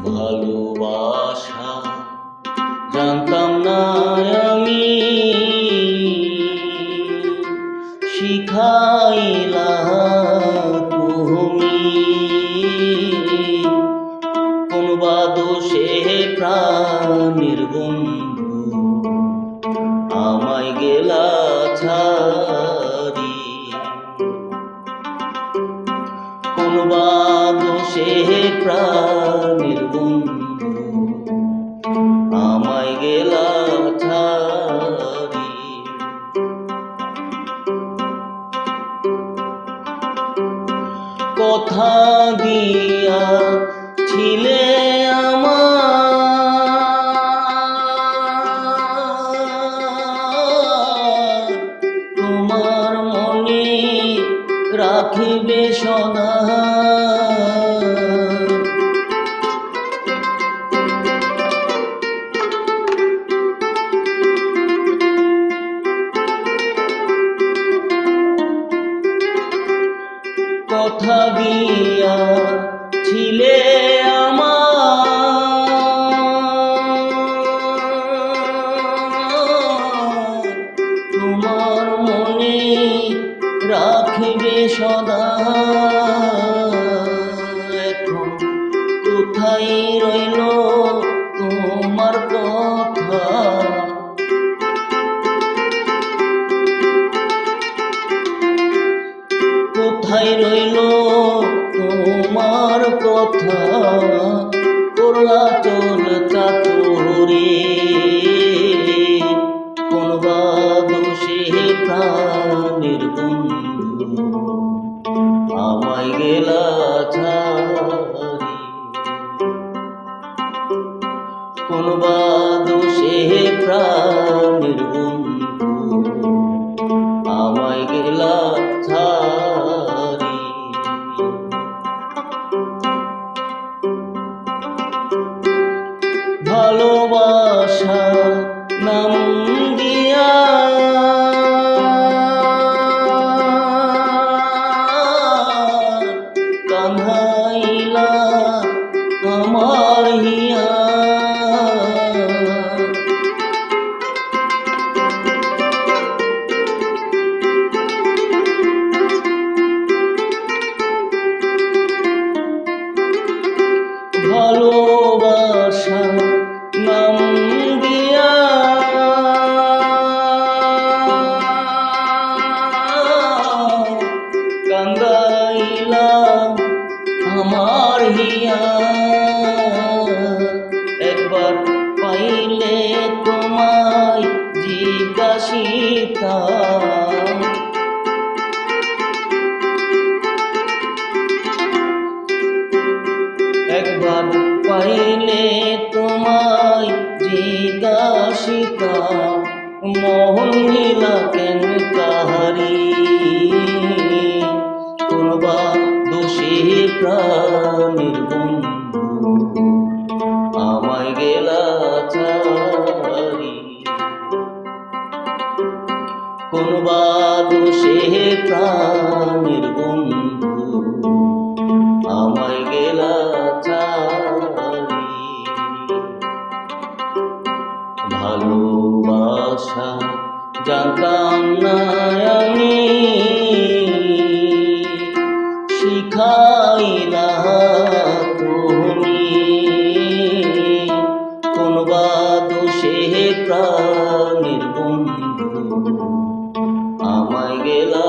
ভালোবাসা জানতাম না আমি, শিখাইলা তুমি। কোন বা দোষে প্রাণের বন্ধু আমায় গেলা ছাড়ি, কোন বা দোষে প্রাণের বন্ধু আমায় গেলা ছাড়ি। কথা দিয়া ছিলে আমার, তোমার মনে রাখিবে সদা। কথা দিয়া ছিলে আমার, তোমার মনে রাখিবে সদা। এখন কোথায় রইল তোমার কথা, কোথায় রইল তোমার কথা। করলা চল চাতুরে, কোন বা দোষে প্রাণের বন্ধু আমায় গেলা ছাড়ি, কোন বা দোষে প্রাণের বন্ধু আমায় গেলা ছাড়ি। ভালোবাসা নাম দিয়া কান্দাইলা আমার হিয়া, ভালোবাসা নাম দিয়া কান্দাইলা আমার হিয়া। একবার পাইলে তোমায় জিজ্ঞাসিতাম, একবার পাইলে তোমায় জিজ্ঞাসিতাম, মোহন নীলা কেন কাহারি, কোন বা দোষে প্রাণের বন্ধু আমায় গেলা ছাড়ি, কোন বা দোষে প্রাণের বন্ধু আমায় গেলা ছাড়ি। ভালোবাসা জানতাম না আমি, শিখাইলা তুমি। কোন বা দোষে প্রাণের বন্ধু আমায় গেলা